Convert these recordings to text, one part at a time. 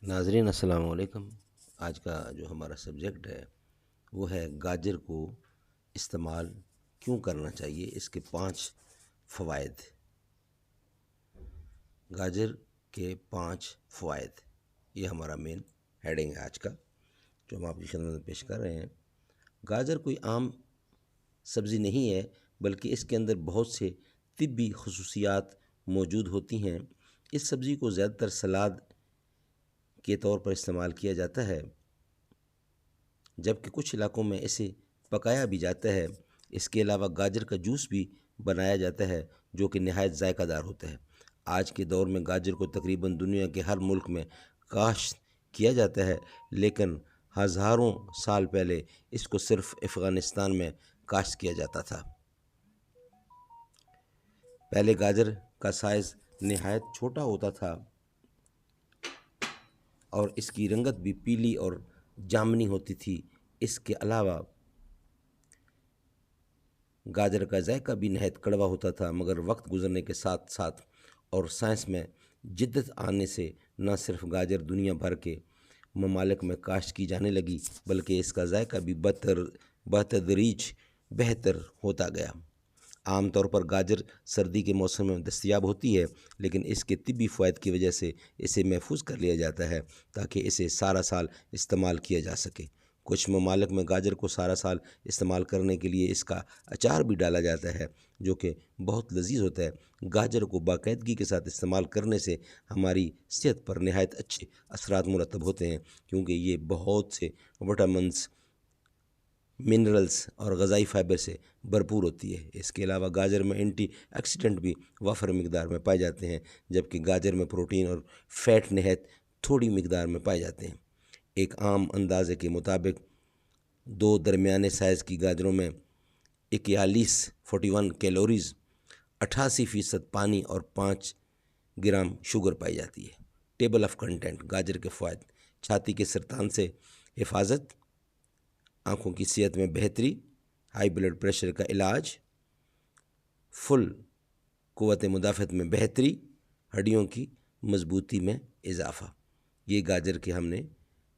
ناظرین السلام علیکم۔ آج کا جو ہمارا سبجیکٹ ہے وہ ہے گاجر کو استعمال کیوں کرنا چاہیے، اس کے 5 فوائد۔ گاجر کے 5 فوائد، یہ ہمارا مین ہیڈنگ ہے آج کا جو ہم آپ کی خدمت میں پیش کر رہے ہیں۔ گاجر کوئی عام سبزی نہیں ہے، بلکہ اس کے اندر بہت سے طبی خصوصیات موجود ہوتی ہیں۔ اس سبزی کو زیادہ تر سلاد کے طور پر استعمال کیا جاتا ہے، جبکہ کچھ علاقوں میں اسے پکایا بھی جاتا ہے۔ اس کے علاوہ گاجر کا جوس بھی بنایا جاتا ہے جو کہ نہایت ذائقہ دار ہوتا ہے۔ آج کے دور میں گاجر کو تقریباً دنیا کے ہر ملک میں کاشت کیا جاتا ہے، لیکن ہزاروں سال پہلے اس کو صرف افغانستان میں کاشت کیا جاتا تھا۔ پہلے گاجر کا سائز نہایت چھوٹا ہوتا تھا اور اس کی رنگت بھی پیلی اور جامنی ہوتی تھی۔ اس کے علاوہ گاجر کا ذائقہ بھی نہایت کڑوا ہوتا تھا، مگر وقت گزرنے کے ساتھ ساتھ اور سائنس میں جدت آنے سے نہ صرف گاجر دنیا بھر کے ممالک میں کاشت کی جانے لگی، بلکہ اس کا ذائقہ بھی بتدریج بہتر ہوتا گیا۔ عام طور پر گاجر سردی کے موسم میں دستیاب ہوتی ہے، لیکن اس کے طبی فوائد کی وجہ سے اسے محفوظ کر لیا جاتا ہے تاکہ اسے سارا سال استعمال کیا جا سکے۔ کچھ ممالک میں گاجر کو سارا سال استعمال کرنے کے لیے اس کا اچار بھی ڈالا جاتا ہے، جو کہ بہت لذیذ ہوتا ہے۔ گاجر کو باقاعدگی کے ساتھ استعمال کرنے سے ہماری صحت پر نہایت اچھے اثرات مرتب ہوتے ہیں، کیونکہ یہ بہت سے وٹامنس، منرلز اور غذائی فائبر سے بھرپور ہوتی ہے۔ اس کے علاوہ گاجر میں اینٹی آکسیڈنٹ بھی وافر مقدار میں پائے جاتے ہیں، جبکہ گاجر میں پروٹین اور فیٹ نہایت تھوڑی مقدار میں پائے جاتے ہیں۔ ایک عام اندازے کے مطابق 2 درمیانے سائز کی گاجروں میں 41 کیلوریز، 88% پانی اور 5 گرام شوگر پائی جاتی ہے۔ ٹیبل آف کنٹینٹ: گاجر کے فوائد: چھاتی کے سرطان سے حفاظت، آنکھوں کی صحت میں بہتری، ہائی بلڈ پریشر کا علاج، فل قوت مدافعت میں بہتری، ہڈیوں کی مضبوطی میں اضافہ۔ یہ گاجر کے ہم نے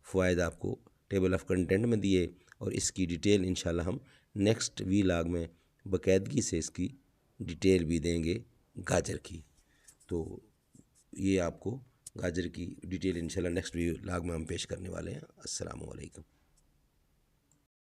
فوائد آپ کو ٹیبل آف کنٹینٹ میں دیے، اور اس کی ڈیٹیل انشاءاللہ ہم نیکسٹ ویلاگ میں باقاعدگی سے اس کی ڈیٹیل بھی دیں گے گاجر کی۔ تو یہ آپ کو گاجر کی ڈیٹیل انشاءاللہ نیکسٹ ویلاگ میں ہم پیش کرنے والے ہیں۔ السلام علیکم۔